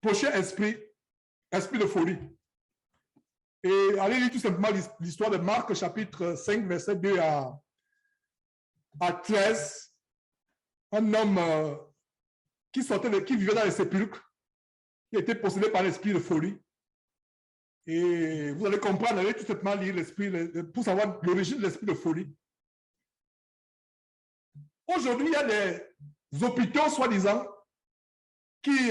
prochain esprit de folie. Et allez lire tout simplement l'histoire de Marc, chapitre 5, verset 2 à 13. Un homme qui vivait dans les sépulcres, qui était possédé par l'esprit de folie. Et vous allez comprendre, allez tout simplement lire l'esprit pour savoir l'origine de l'esprit de folie. Aujourd'hui, il y a des hôpitaux, soi-disant, qui,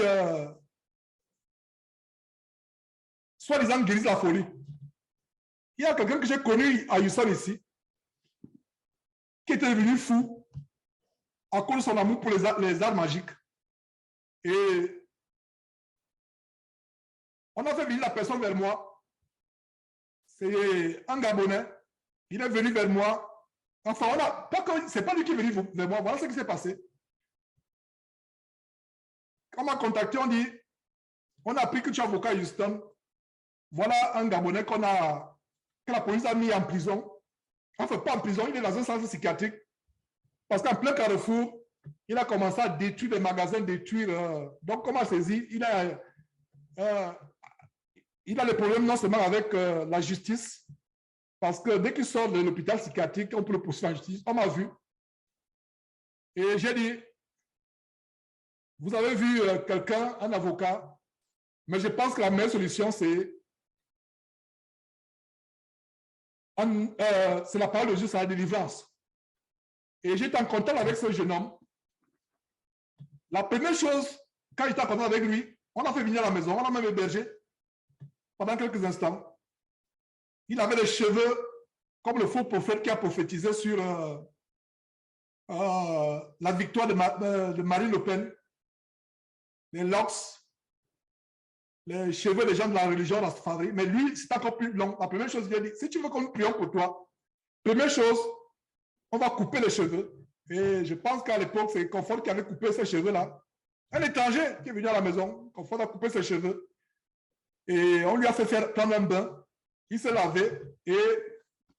soi-disant, guérissent la folie. Il y a quelqu'un que j'ai connu à Houston ici, qui était devenu fou à cause de son amour pour les arts magiques. Et on a fait venir la personne vers moi. C'est un Gabonais. Il est venu vers moi. Enfin, c'est pas lui qui est venu vers moi. Voilà ce qui s'est passé. Quand on m'a contacté, on a appris que tu es avocat à Houston. Voilà un Gabonais que la police a mis en prison. Enfin, pas en prison, il est dans un centre psychiatrique. Parce qu'en plein carrefour, il a commencé à détruire les magasins, donc, comment saisir? Il a des problèmes non seulement avec la justice, parce que dès qu'il sort de l'hôpital psychiatrique, on peut le poursuivre en justice. On m'a vu. Et j'ai dit, vous avez vu quelqu'un, un avocat, mais je pense que la meilleure solution, c'est la parole de Dieu, c'est la délivrance. Et j'étais en contact avec ce jeune homme. La première chose, quand j'étais en contact avec lui, on a fait venir à la maison, on a même hébergé pendant quelques instants. Il avait les cheveux comme le faux prophète qui a prophétisé sur la victoire de Marine Le Pen. Les locks, les cheveux des gens de la religion, la Safari. Mais lui, c'est encore plus long. La première chose, il a dit, si tu veux qu'on nous prions pour toi, première chose, on va couper les cheveux. Et je pense qu'à l'époque, c'est Confort qui avait coupé ses cheveux-là. Un étranger qui est venu à la maison, Confort a coupé ses cheveux. Et on lui a fait prendre un bain. Il s'est lavé. Et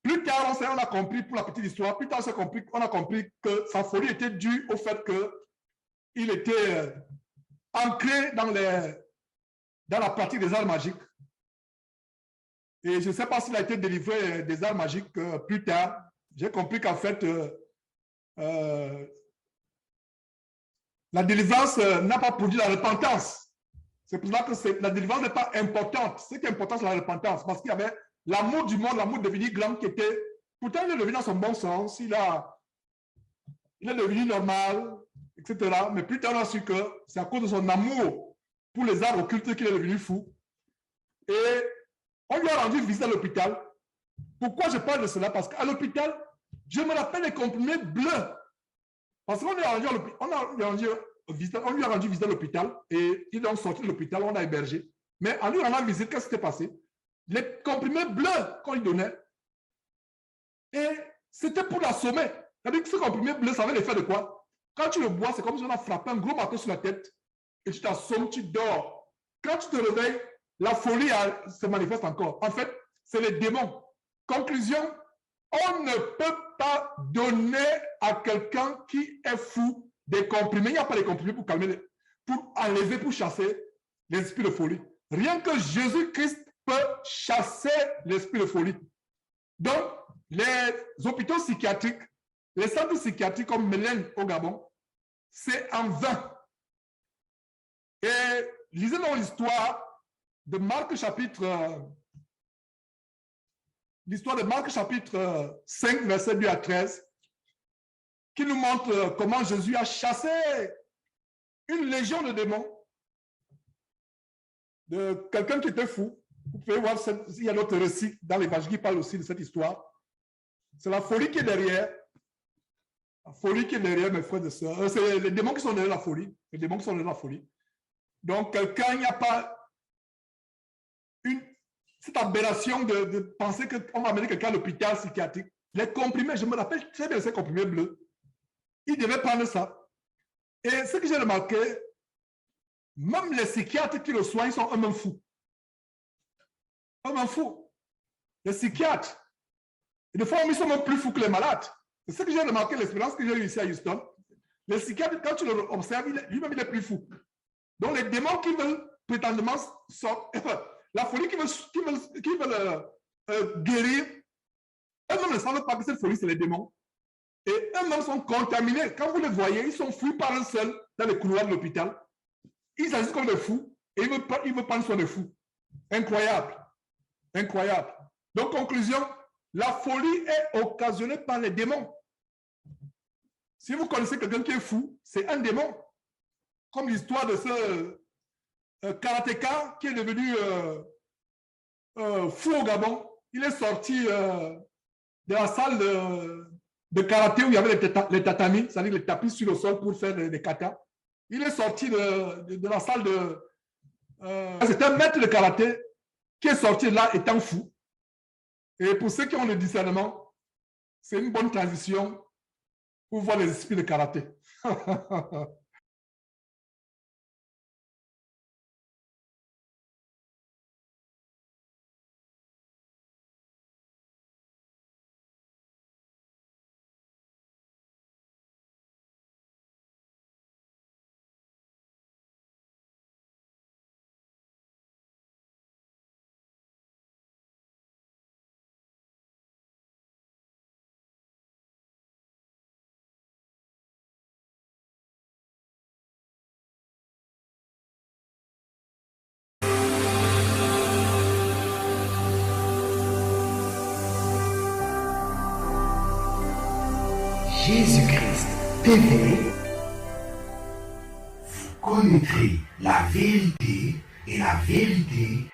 plus tard, on a compris, pour la petite histoire, plus tard, on a compris que sa folie était due au fait qu'il était ancré dans la pratique des arts magiques. Et je ne sais pas s'il a été délivré des arts magiques plus tard. J'ai compris qu'en fait, la délivrance n'a pas produit la repentance. C'est pour ça que la délivrance n'est pas importante. Ce qui est important, c'est la repentance. Parce qu'il y avait l'amour du monde, l'amour devenu grand qui était... Pourtant, il est devenu dans son bon sens. Il est devenu normal, etc. Mais plus tard, on a su que c'est à cause de son amour pour les arts occultes qu'il est devenu fou. Et on lui a rendu visite à l'hôpital. Pourquoi je parle de cela? Parce qu'à l'hôpital, je me rappelle les comprimés bleus. Parce qu'on lui a rendu visite à l'hôpital et il est donc sorti de l'hôpital, on a hébergé. Mais en lui rendant visite, qu'est-ce qui s'est passé? Les comprimés bleus qu'on lui donnait, et c'était pour l'assommer. C'est-à-dire que ce comprimé bleu, ça avait l'effet de quoi? Quand tu le bois, c'est comme si on a frappé un gros marteau sur la tête et tu t'assommes, tu dors. Quand tu te réveilles, la folie se manifeste encore. En fait, c'est les démons. Conclusion, on ne peut pas donner à quelqu'un qui est fou des comprimés. Il n'y a pas de comprimés pour calmer, pour enlever, pour chasser l'esprit de folie. Rien que Jésus-Christ peut chasser l'esprit de folie. Donc, les hôpitaux psychiatriques, les centres psychiatriques comme Mélène au Gabon, c'est en vain. Et lisez dans l'histoire de Marc chapitre 5, verset 2 à 13, qui nous montre comment Jésus a chassé une légion de démons de quelqu'un qui était fou. Vous pouvez voir, il y a d'autres récits dans l'Évangile qui parlent aussi de cette histoire. C'est la folie qui est derrière. La folie qui est derrière, mes frères et sœurs. C'est les démons qui sont derrière la folie. Les démons qui sont derrière la folie. Donc, quelqu'un, il n'y a pas cette aberration de penser qu'on va amener quelqu'un à l'hôpital psychiatrique. Les comprimés, je me rappelle très bien ces comprimés bleus. Il devait prendre ça. Et ce que j'ai remarqué, même les psychiatres qui le soignent sont eux-mêmes fous. Eux-mêmes fous. Les psychiatres. Et des fois, ils sont même plus fous que les malades. C'est ce que j'ai remarqué, l'expérience que j'ai eue ici à Houston. Les psychiatres, quand tu le observes, lui-même, il est plus fou. Donc, les démons qui veulent prétendument la folie qui veut guérir, eux-mêmes ne savent pas que cette folie, c'est les démons. Et eux-mêmes sont contaminés. Quand vous les voyez, ils sont fous par un seul dans les couloirs de l'hôpital. Ils agissent comme des fous et ils veulent prendre soin des fous. Incroyable. Incroyable. Donc, conclusion, la folie est occasionnée par les démons. Si vous connaissez quelqu'un qui est fou, c'est un démon. Comme l'histoire de ce karatéka qui est devenu fou au Gabon. Il est sorti de la salle de karaté où il y avait les tatamis, c'est-à-dire les tapis sur le sol pour faire des katas. Il est sorti de la salle de... c'est un maître de karaté qui est sorti là étant fou. Et pour ceux qui ont le discernement, c'est une bonne transition pour voir les esprits de karaté. Jésus-Christ TV, vous connaîtrez la vérité et la vérité